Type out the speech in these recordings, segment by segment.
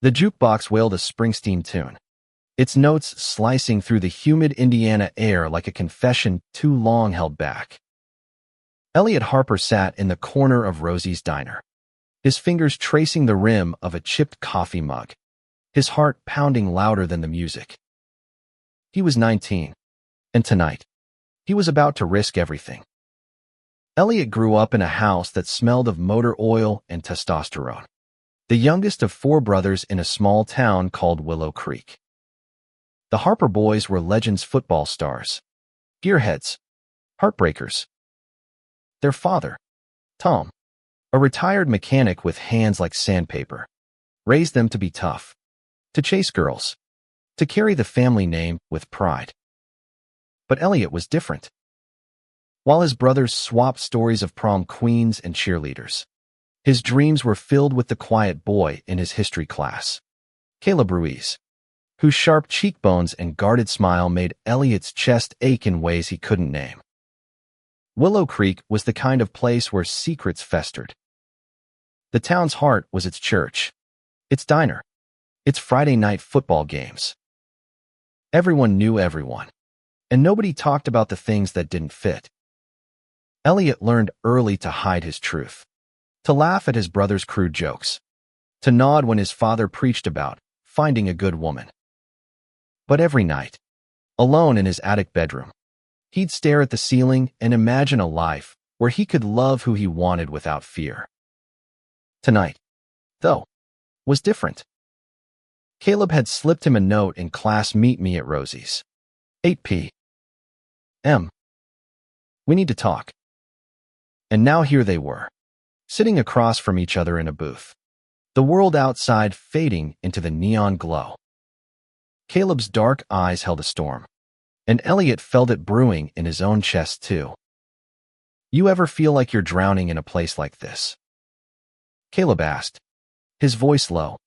The jukebox wailed a Springsteen tune, its notes slicing through the humid Indiana air like a confession too long held back. Elliot Harper sat in the corner of Rosie's diner, his fingers tracing the rim of a chipped coffee mug, his heart pounding louder than the music. He was 19, and tonight, he was about to risk everything. Elliot grew up in a house that smelled of motor oil and testosterone, the youngest of 4 brothers in a small town called Willow Creek. The Harper boys were legends, football stars, gearheads, heartbreakers. Their father, Tom, a retired mechanic with hands like sandpaper, raised them to be tough, to chase girls, to carry the family name with pride. But Elliot was different. While his brothers swapped stories of prom queens and cheerleaders, his dreams were filled with the quiet boy in his history class, Caleb Ruiz, whose sharp cheekbones and guarded smile made Elliot's chest ache in ways he couldn't name. Willow Creek was the kind of place where secrets festered. The town's heart was its church, its diner, its Friday night football games. Everyone knew everyone, and nobody talked about the things that didn't fit. Elliot learned early to hide his truth, to laugh at his brother's crude jokes, to nod when his father preached about finding a good woman. But every night, alone in his attic bedroom, he'd stare at the ceiling and imagine a life where he could love who he wanted without fear. Tonight, though, was different. Caleb had slipped him a note in class: "Meet me at Rosie's, 8 p.m. We need to talk." And now here they were, sitting across from each other in a booth, the world outside fading into the neon glow. Caleb's dark eyes held a storm, and Elliot felt it brewing in his own chest too. "You ever feel like you're drowning in a place like this?" Caleb asked, his voice low,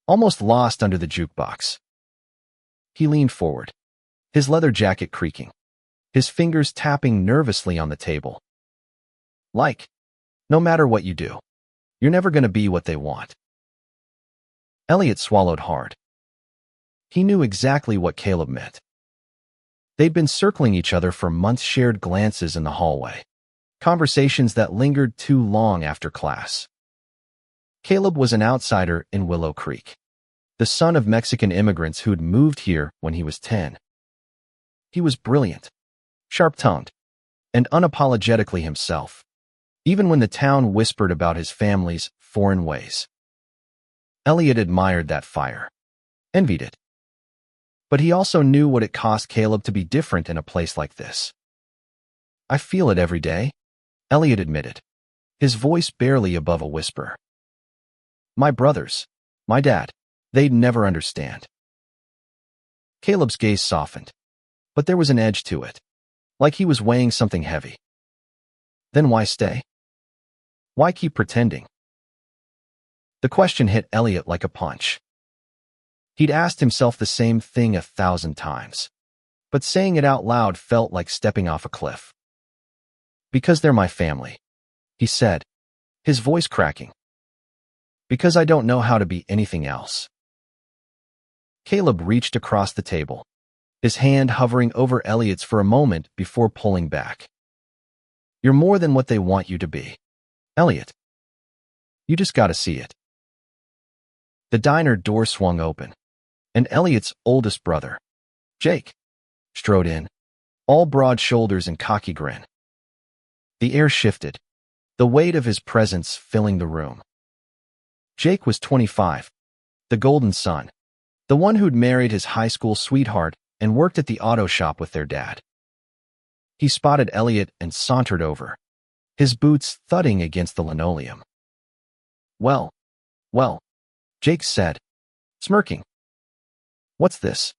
almost lost under the jukebox. He leaned forward, his leather jacket creaking, his fingers tapping nervously on the table. "Like, no matter what you do, you're never going to be what they want." Elliot swallowed hard. He knew exactly what Caleb meant. They'd been circling each other for months, shared glances in the hallway, conversations that lingered too long after class. Caleb was an outsider in Willow Creek, the son of Mexican immigrants who'd moved here when he was 10. He was brilliant, sharp-tongued, and unapologetically himself, even when the town whispered about his family's foreign ways. Elliot admired that fire, envied it. But he also knew what it cost Caleb to be different in a place like this. "I feel it every day," Elliot admitted, his voice barely above a whisper. "My brothers, my dad, they'd never understand." Caleb's gaze softened, but there was an edge to it, like he was weighing something heavy. Then why stay? Why keep pretending? The question hit Elliot like a punch. He'd asked himself the same thing 1,000 times, but saying it out loud felt like stepping off a cliff. "Because they're my family," he said, his voice cracking. "Because I don't know how to be anything else." Caleb reached across the table, his hand hovering over Elliot's for a moment before pulling back. "You're more than what they want you to be, Elliot. You just gotta see it." The diner door swung open, and Elliot's oldest brother, Jake, strode in, all broad shoulders and cocky grin. The air shifted, the weight of his presence filling the room. Jake was 25, the golden son, the one who'd married his high school sweetheart and worked at the auto shop with their dad. He spotted Elliot and sauntered over, his boots thudding against the linoleum. Well, Jake said, smirking. "What's this?"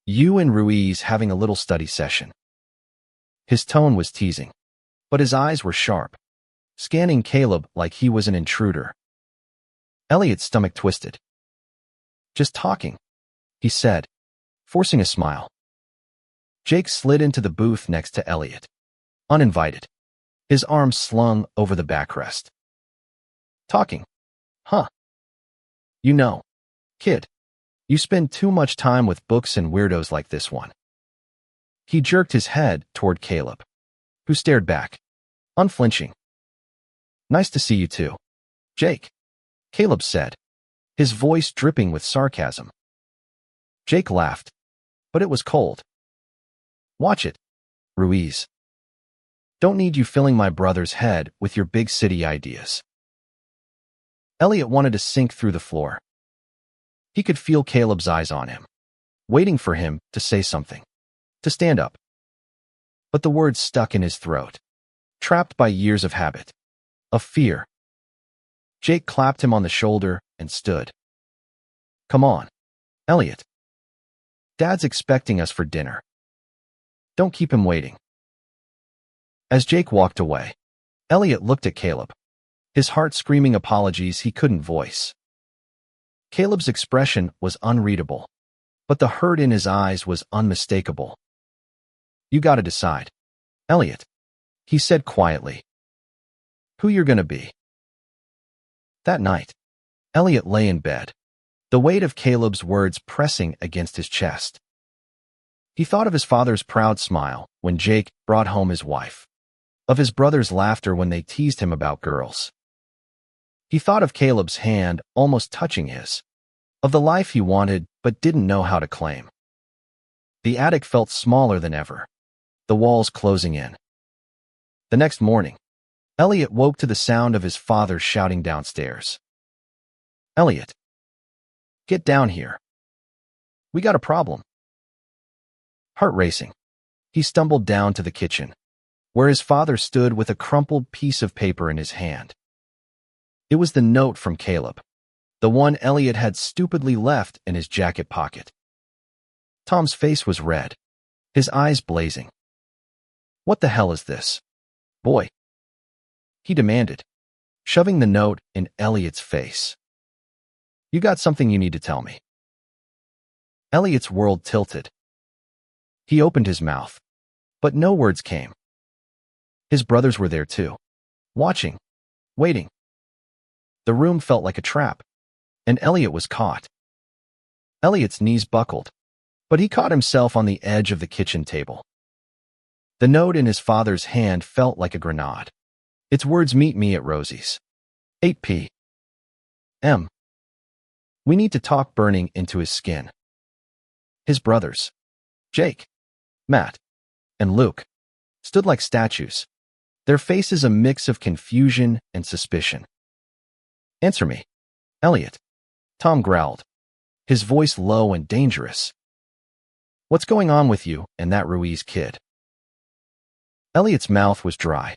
"You and Ruiz having a little study session." His tone was teasing, but his eyes were sharp, scanning Caleb like he was an intruder. Elliot's stomach twisted. "Just talking," he said, forcing a smile. Jake slid into the booth next to Elliot, uninvited, his arms slung over the backrest. "Talking, huh? You know, Kid, you spend too much time with books and weirdos like this one. He jerked his head toward Caleb, who stared back, unflinching. Nice to see you too, Jake, Caleb said, his voice dripping with sarcasm. Jake laughed, but it was cold. Watch it, Ruiz. Don't need you filling my brother's head with your big city ideas. Elliot wanted to sink through the floor. He could feel Caleb's eyes on him, waiting for him to say something, to stand up. But the words stuck in his throat, trapped by years of habit, of fear. Jake clapped him on the shoulder and stood. Come on, Elliot. Dad's expecting us for dinner. Don't keep him waiting. As Jake walked away, Elliot looked at Caleb, his heart screaming apologies he couldn't voice. Caleb's expression was unreadable, but the hurt in his eyes was unmistakable. You gotta decide, Elliot, he said quietly. Who you're gonna be. That night, Elliot lay in bed, the weight of Caleb's words pressing against his chest. He thought of his father's proud smile when Jake brought home his wife, of his brother's laughter when they teased him about girls. He thought of Caleb's hand almost touching his, of the life he wanted but didn't know how to claim. The attic felt smaller than ever, the walls closing in. The next morning, Elliot woke to the sound of his father shouting downstairs. Elliot, get down here. We got a problem. Heart racing, he stumbled down to the kitchen, where his father stood with a crumpled piece of paper in his hand. It was the note from Caleb, the one Elliot had stupidly left in his jacket pocket. Tom's face was red, his eyes blazing. What the hell is this, boy? He demanded, shoving the note in Elliot's face. You got something you need to tell me. Elliot's world tilted. He opened his mouth, but no words came. His brothers were there too, watching, waiting. The room felt like a trap, and Elliot was caught. Elliot's knees buckled, but he caught himself on the edge of the kitchen table. The note in his father's hand felt like a grenade. Its words, meet me at Rosie's. 8 p.m. We need to talk, burning into his skin. His brothers, Jake, Matt, and Luke, stood like statues, their faces a mix of confusion and suspicion. Answer me, Elliot, Tom growled, his voice low and dangerous. What's going on with you and that Ruiz kid? Elliot's mouth was dry,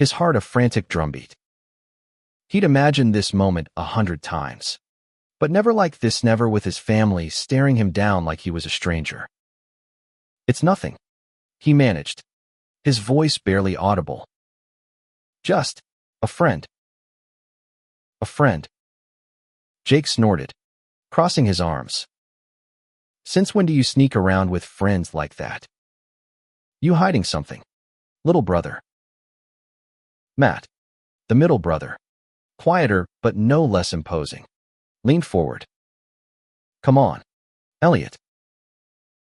his heart a frantic drumbeat. He'd imagined this moment 100 times, but never like this, never with his family staring him down like he was a stranger. It's nothing, he managed, his voice barely audible. Just a friend. A friend. Jake snorted, crossing his arms. Since when do you sneak around with friends like that? You hiding something, little brother? Matt, the middle brother, quieter but no less imposing, leaned forward. Come on, Elliot.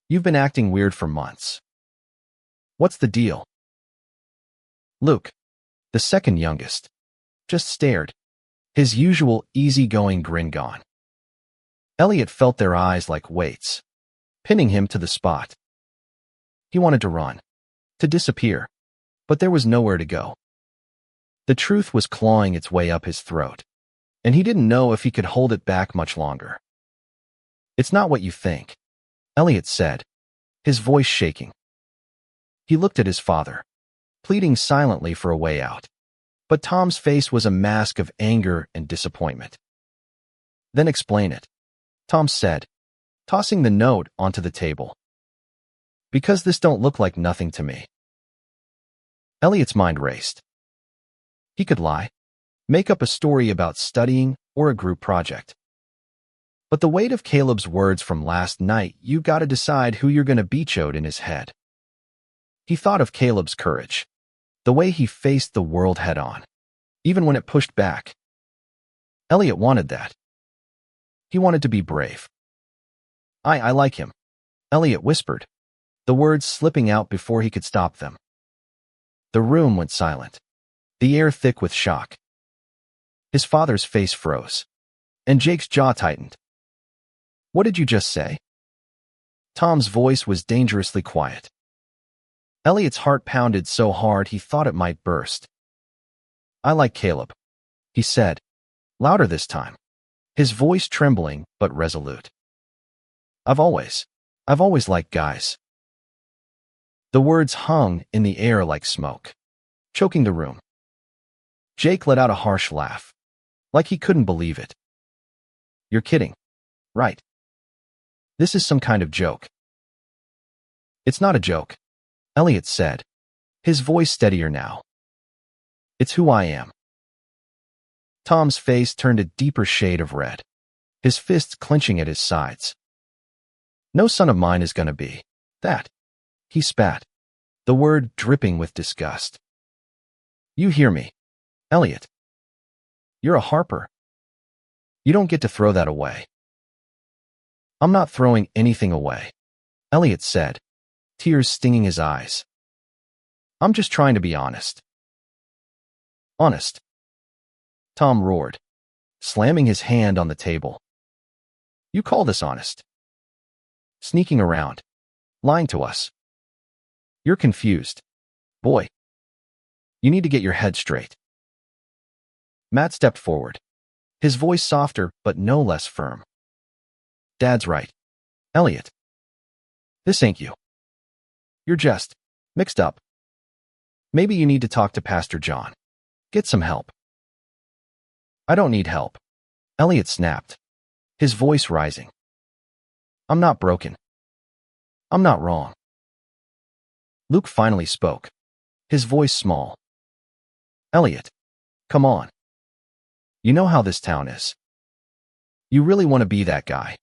You've been acting weird for months. What's the deal? Luke, the second youngest, just stared, his usual easygoing grin gone. Elliot felt their eyes like weights, pinning him to the spot. He wanted to run, to disappear, but there was nowhere to go. The truth was clawing its way up his throat, and he didn't know if he could hold it back much longer. It's not what you think, Elliot said, his voice shaking. He looked at his father, pleading silently for a way out, but Tom's face was a mask of anger and disappointment. Then explain it, Tom said, tossing the note onto the table. Because this don't look like nothing to me. Elliot's mind raced. He could lie, make up a story about studying or a group project. But the weight of Caleb's words from last night, you gotta decide who you're gonna be, showed in his head. He thought of Caleb's courage, the way he faced the world head on, even when it pushed back. Elliot wanted that. He wanted to be brave. I like him, Elliot whispered, the words slipping out before he could stop them. The room went silent, the air thick with shock. His father's face froze, and Jake's jaw tightened. What did you just say? Tom's voice was dangerously quiet. Elliot's heart pounded so hard he thought it might burst. I like Caleb, he said, louder this time, his voice trembling but resolute. I've always liked guys. The words hung in the air like smoke, choking the room. Jake let out a harsh laugh, like he couldn't believe it. You're kidding, right? This is some kind of joke. It's not a joke, Elliot said, his voice steadier now. It's who I am. Tom's face turned a deeper shade of red, his fists clenching at his sides. No son of mine is going to be that. He spat, the word dripping with disgust. You hear me, Elliot. You're a Harper. You don't get to throw that away. I'm not throwing anything away, Elliot said, tears stinging his eyes. I'm just trying to be honest. Honest? Tom roared, slamming his hand on the table. You call this honest? Sneaking around, lying to us. You're confused. Boy, you need to get your head straight. Matt stepped forward, his voice softer but no less firm. Dad's right, Elliot. This ain't you. You're just mixed up. Maybe you need to talk to Pastor John. Get some help. I don't need help, Elliot snapped, his voice rising. I'm not broken. I'm not wrong. Luke finally spoke, his voice small. Elliot, come on. You know how this town is. You really want to be that guy.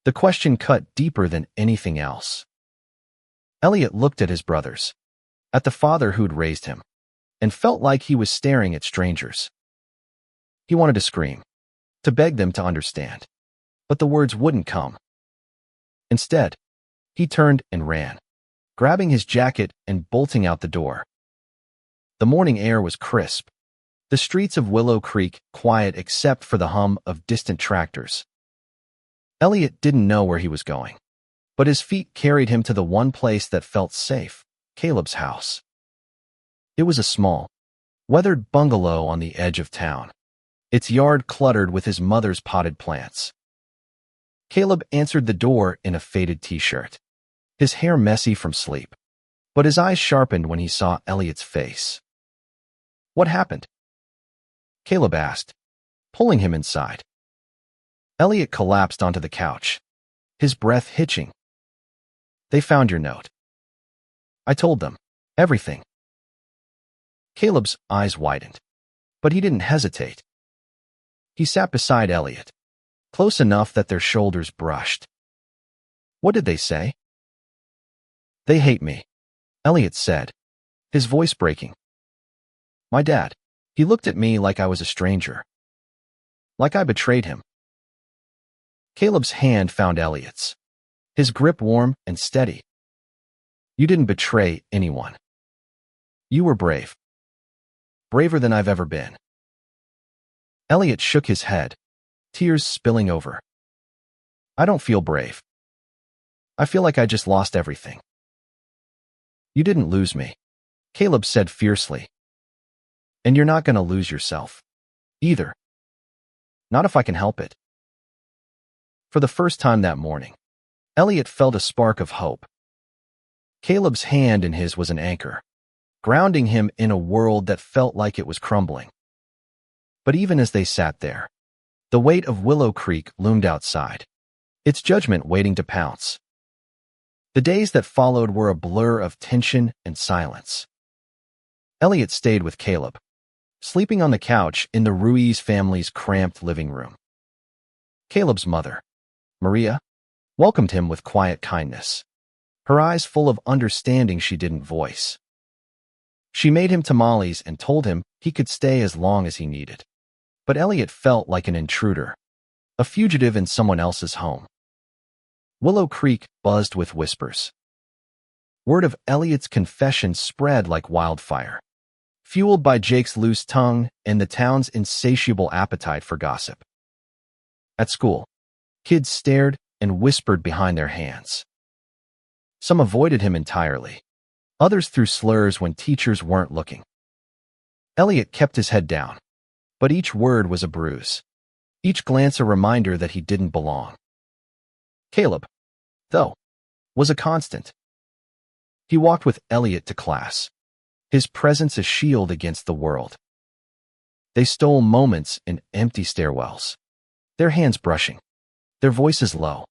The question cut deeper than anything else. Elliot looked at his brothers, at the father who'd raised him, and felt like he was staring at strangers. He wanted to scream, to beg them to understand, but the words wouldn't come. Instead, he turned and ran, grabbing his jacket and bolting out the door. The morning air was crisp, the streets of Willow Creek quiet except for the hum of distant tractors. Elliot didn't know where he was going, but his feet carried him to the one place that felt safe, Caleb's house. It was a small, weathered bungalow on the edge of town, its yard cluttered with his mother's potted plants. Caleb answered the door in a faded t-shirt, his hair messy from sleep, but his eyes sharpened when he saw Elliot's face. What happened? Caleb asked, pulling him inside. Elliot collapsed onto the couch, his breath hitching. They found your note. I told them everything. Caleb's eyes widened, but he didn't hesitate. He sat beside Elliot, close enough that their shoulders brushed. What did they say? They hate me, Elliot said, his voice breaking. My dad, he looked at me like I was a stranger. Like I betrayed him. Caleb's hand found Elliot's, his grip warm and steady. You didn't betray anyone. You were brave. Braver than I've ever been. Elliot shook his head, tears spilling over. I don't feel brave. I feel like I just lost everything. You didn't lose me, Caleb said fiercely. And you're not going to lose yourself, either. Not if I can help it. For the first time that morning, Elliot felt a spark of hope. Caleb's hand in his was an anchor, grounding him in a world that felt like it was crumbling. But even as they sat there, the weight of Willow Creek loomed outside, its judgment waiting to pounce. The days that followed were a blur of tension and silence. Elliot stayed with Caleb, sleeping on the couch in the Ruiz family's cramped living room. Caleb's mother, Maria, welcomed him with quiet kindness, her eyes full of understanding she didn't voice. She made him tamales and told him he could stay as long as he needed. But Elliot felt like an intruder, a fugitive in someone else's home. Willow Creek buzzed with whispers. Word of Elliot's confession spread like wildfire, fueled by Jake's loose tongue and the town's insatiable appetite for gossip. At school, kids stared and whispered behind their hands. Some avoided him entirely. Others threw slurs when teachers weren't looking. Elliot kept his head down, but each word was a bruise, each glance a reminder that he didn't belong. Caleb, though, was a constant. He walked with Elliot to class, his presence a shield against the world. They stole moments in empty stairwells, their hands brushing, their voices low.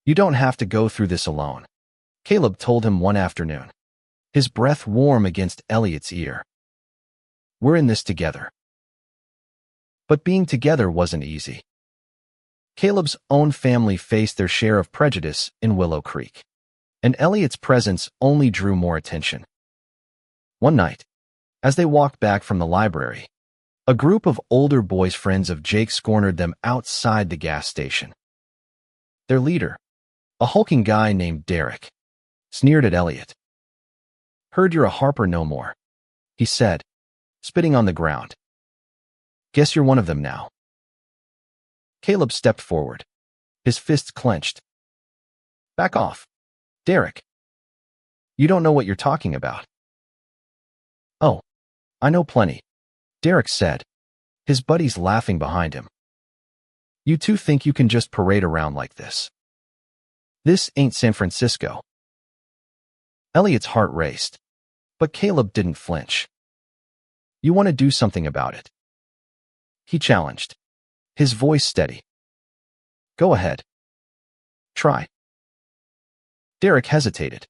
"You don't have to go through this alone," Caleb told him one afternoon, his breath warm against Elliot's ear. "We're in this together." But being together wasn't easy. Caleb's own family faced their share of prejudice in Willow Creek, and Elliot's presence only drew more attention. One night, as they walked back from the library, a group of older boys friends of Jake's cornered them outside the gas station. Their leader, a hulking guy named Derek, sneered at Elliot. "Heard you're a Harper no more," he said, spitting on the ground. "Guess you're one of them now." Caleb stepped forward, his fists clenched. "Back off, Derek. You don't know what you're talking about." "Oh, I know plenty," Derek said, his buddies laughing behind him. "You two think you can just parade around like this? This ain't San Francisco." Elliot's heart raced, but Caleb didn't flinch. "You want to do something about it?" he challenged, his voice steady. "Go ahead. Try." Derek hesitated,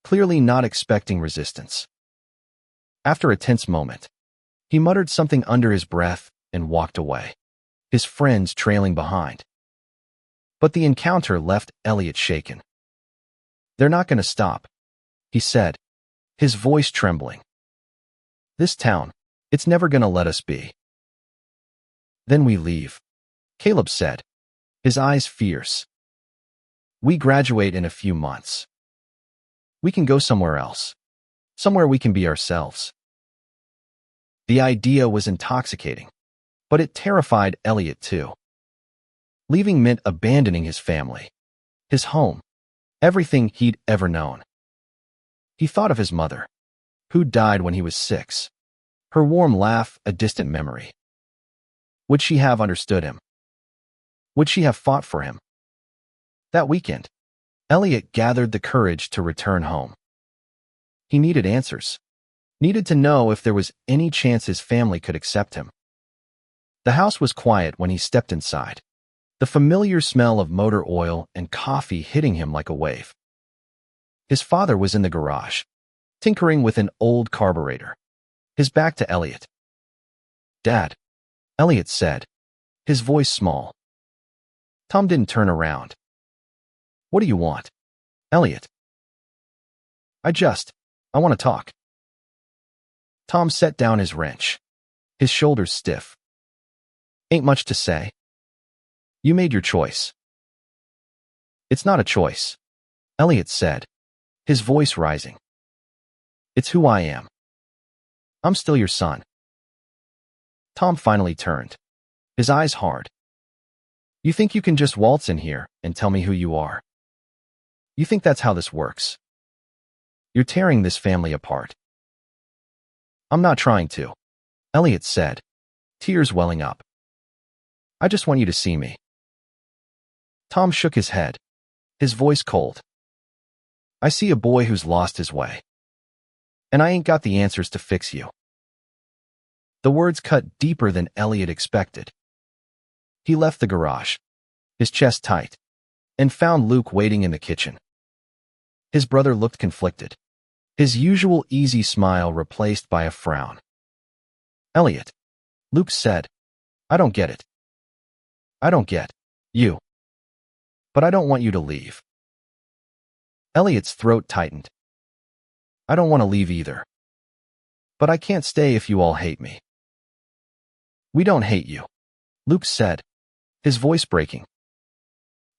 clearly not expecting resistance. After a tense moment, he muttered something under his breath and walked away, his friends trailing behind. But the encounter left Elliot shaken. "They're not going to stop," he said, his voice trembling. "This town, it's never going to let us be." "Then we leave," Caleb said, his eyes fierce. "We graduate in a few months. We can go somewhere else, somewhere we can be ourselves." The idea was intoxicating, but it terrified Elliot too. Leaving meant abandoning his family, his home, everything he'd ever known. He thought of his mother, who died when he was 6, her warm laugh a distant memory. Would she have understood him? Would she have fought for him? That weekend, Elliot gathered the courage to return home. He needed answers, needed to know if there was any chance his family could accept him. The house was quiet when he stepped inside, the familiar smell of motor oil and coffee hitting him like a wave. His father was in the garage, tinkering with an old carburetor, his back to Elliot. "Dad," Elliot said, his voice small. Tom didn't turn around. "What do you want, Elliot?" I want to talk." Tom set down his wrench, his shoulders stiff. "Ain't much to say. You made your choice." "It's not a choice," Elliot said, his voice rising. "It's who I am. I'm still your son." Tom finally turned, his eyes hard. "You think you can just waltz in here and tell me who you are? You think that's how this works? You're tearing this family apart." "I'm not trying to," Elliot said, tears welling up. "I just want you to see me." Tom shook his head, his voice cold. "I see a boy who's lost his way. And I ain't got the answers to fix you." The words cut deeper than Elliot expected. He left the garage, his chest tight, and found Luke waiting in the kitchen. His brother looked conflicted, his usual easy smile replaced by a frown. "Elliot," Luke said, "I don't get it. I don't get you. But I don't want you to leave." Elliot's throat tightened. "I don't want to leave either. But I can't stay if you all hate me." "We don't hate you," Luke said, his voice breaking.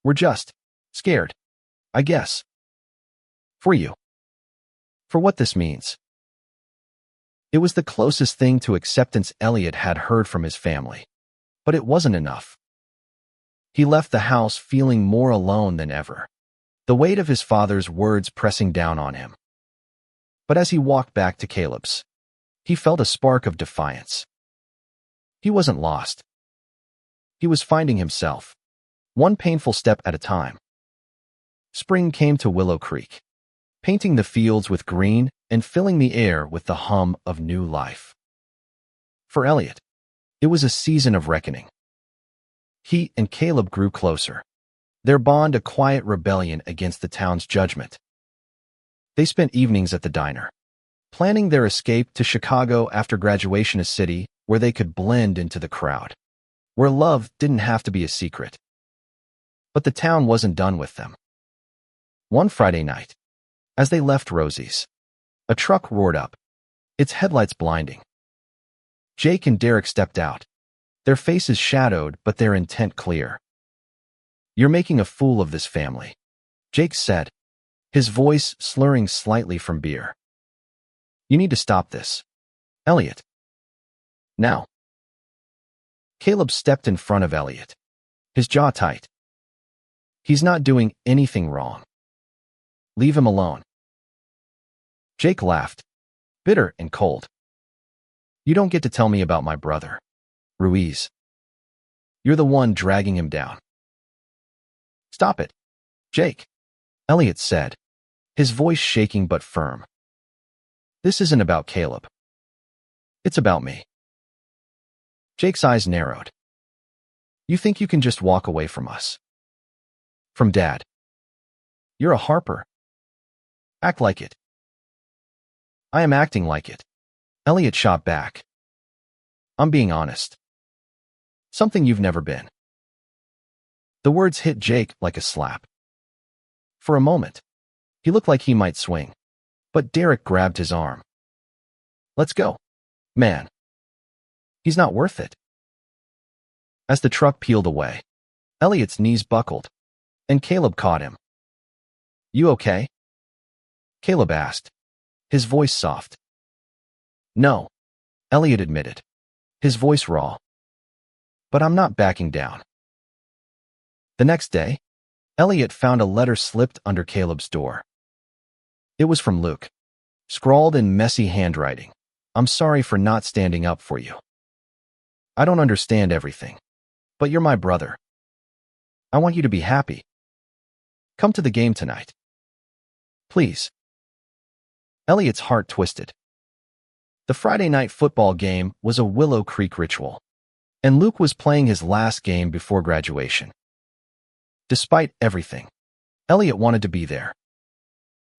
We're just scared, I guess. For you. For what this means. It was the closest thing to acceptance Elliot had heard from his family. But it wasn't enough. He left the house feeling more alone than ever, the weight of his father's words pressing down on him. But as he walked back to Caleb's, he felt a spark of defiance. He wasn't lost. He was finding himself, one painful step at a time. Spring came to Willow Creek, painting the fields with green and filling the air with the hum of new life. For Elliot, it was a season of reckoning. He and Caleb grew closer, their bond a quiet rebellion against the town's judgment. They spent evenings at the diner, planning their escape to Chicago after graduation, a city where they could blend into the crowd, where love didn't have to be a secret. But the town wasn't done with them. One Friday night, as they left Rosie's, a truck roared up, its headlights blinding. Jake and Derek stepped out, their faces shadowed but their intent clear. You're making a fool of this family, Jake said, his voice slurring slightly from beer. You need to stop this, Elliot. Now. Caleb stepped in front of Elliot, his jaw tight. He's not doing anything wrong. Leave him alone. Jake laughed, bitter and cold. You don't get to tell me about my brother, Ruiz. You're the one dragging him down. Stop it, Jake, Elliot said, his voice shaking but firm. This isn't about Caleb. It's about me. Jake's eyes narrowed. You think you can just walk away from us? From Dad? You're a Harper. Act like it. I am acting like it, Elliot shot back. I'm being honest. Something you've never been. The words hit Jake like a slap. For a moment, he looked like he might swing, but Derek grabbed his arm. Let's go, man. He's not worth it. As the truck peeled away, Elliot's knees buckled, and Caleb caught him. You okay? Caleb asked, his voice soft. No, Elliot admitted, his voice raw. But I'm not backing down. The next day, Elliot found a letter slipped under Caleb's door. It was from Luke, scrawled in messy handwriting. I'm sorry for not standing up for you. I don't understand everything, but you're my brother. I want you to be happy. Come to the game tonight. Please. Elliot's heart twisted. The Friday night football game was a Willow Creek ritual, and Luke was playing his last game before graduation. Despite everything, Elliot wanted to be there.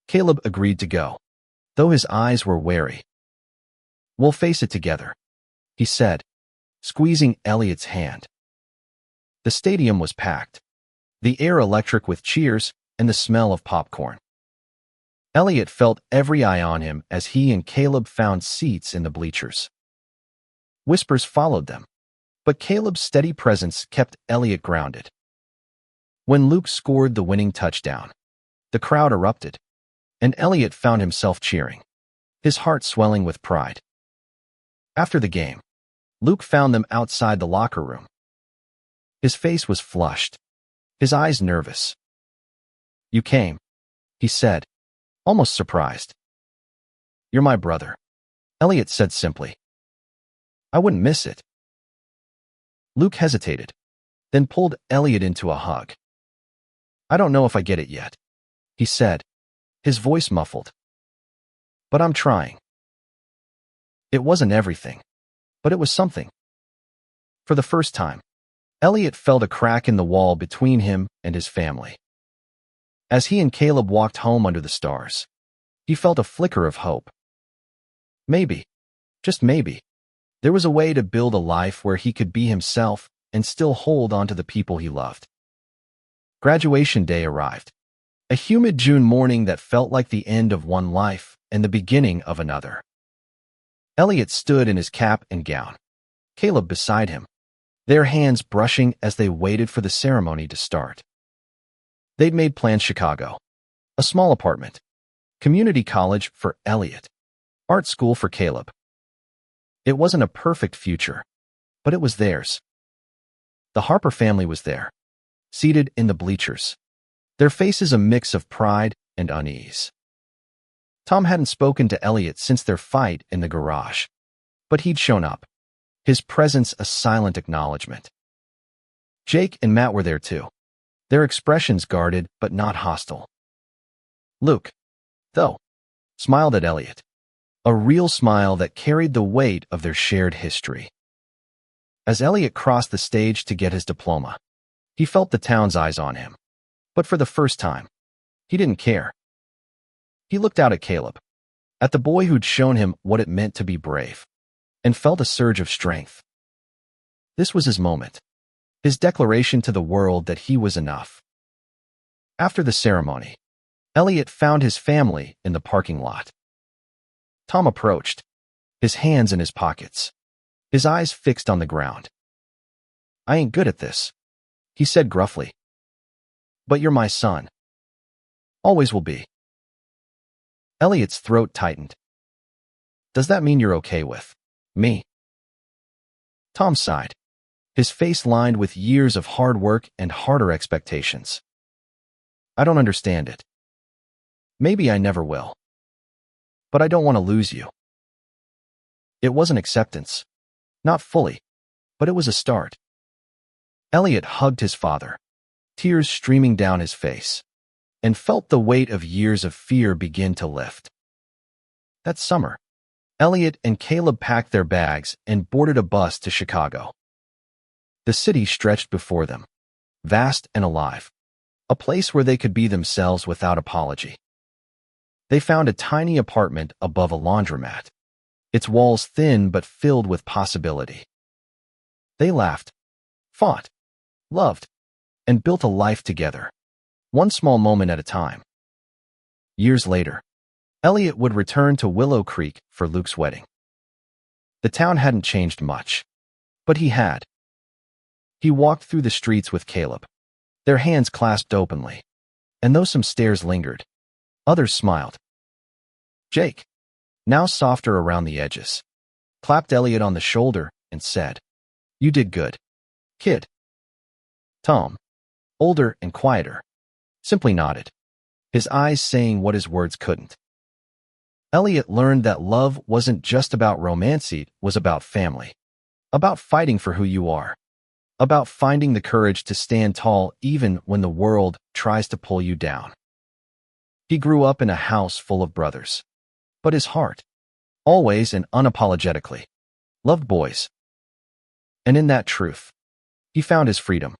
Caleb agreed to go, though his eyes were wary. We'll face it together, he said, squeezing Elliot's hand. The stadium was packed, the air electric with cheers and the smell of popcorn. Elliot felt every eye on him as he and Caleb found seats in the bleachers. Whispers followed them, but Caleb's steady presence kept Elliot grounded. When Luke scored the winning touchdown, the crowd erupted, and Elliot found himself cheering, his heart swelling with pride. After the game, Luke found them outside the locker room. His face was flushed, his eyes nervous. You came, he said, almost surprised. You're my brother, Elliot said simply. I wouldn't miss it. Luke hesitated, then pulled Elliot into a hug. I don't know if I get it yet, he said, his voice muffled. But I'm trying. It wasn't everything, but it was something. For the first time, Elliot felt a crack in the wall between him and his family. As he and Caleb walked home under the stars, he felt a flicker of hope. Maybe, just maybe, there was a way to build a life where he could be himself and still hold on to the people he loved. Graduation day arrived, a humid June morning that felt like the end of one life and the beginning of another. Elliot stood in his cap and gown, Caleb beside him, their hands brushing as they waited for the ceremony to start. They'd made plans: Chicago, a small apartment, community college for Elliot, art school for Caleb. It wasn't a perfect future, but it was theirs. The Harper family was there, seated in the bleachers, their faces a mix of pride and unease. Tom hadn't spoken to Elliot since their fight in the garage, but he'd shown up, his presence a silent acknowledgement. Jake and Matt were there too, their expressions guarded but not hostile. Luke, though, smiled at Elliot, a real smile that carried the weight of their shared history. As Elliot crossed the stage to get his diploma, he felt the town's eyes on him. But for the first time, he didn't care. He looked out at Caleb, at the boy who'd shown him what it meant to be brave, and felt a surge of strength. This was his moment, his declaration to the world that he was enough. After the ceremony, Elliot found his family in the parking lot. Tom approached, his hands in his pockets, his eyes fixed on the ground. "I ain't good at this," he said gruffly. "But you're my son. Always will be." Elliot's throat tightened. "Does that mean you're okay with me?" Tom sighed, his face lined with years of hard work and harder expectations. "I don't understand it. Maybe I never will. But I don't want to lose you." It wasn't acceptance. Not fully, but it was a start. Elliot hugged his father, tears streaming down his face, and felt the weight of years of fear begin to lift. That summer, Elliot and Caleb packed their bags and boarded a bus to Chicago. The city stretched before them, vast and alive, a place where they could be themselves without apology. They found a tiny apartment above a laundromat, its walls thin but filled with possibility. They laughed, fought, loved, and built a life together, one small moment at a time. Years later, Elliot would return to Willow Creek for Luke's wedding. The town hadn't changed much, but he had. He walked through the streets with Caleb, their hands clasped openly, and though some stares lingered, others smiled. Jake, now softer around the edges, clapped Elliot on the shoulder and said, "You did good, kid." Tom, older and quieter, simply nodded, his eyes saying what his words couldn't. Elliot learned that love wasn't just about romance, it was about family, about fighting for who you are, about finding the courage to stand tall even when the world tries to pull you down. He grew up in a house full of brothers, but his heart, always and unapologetically, loved boys. And in that truth, he found his freedom.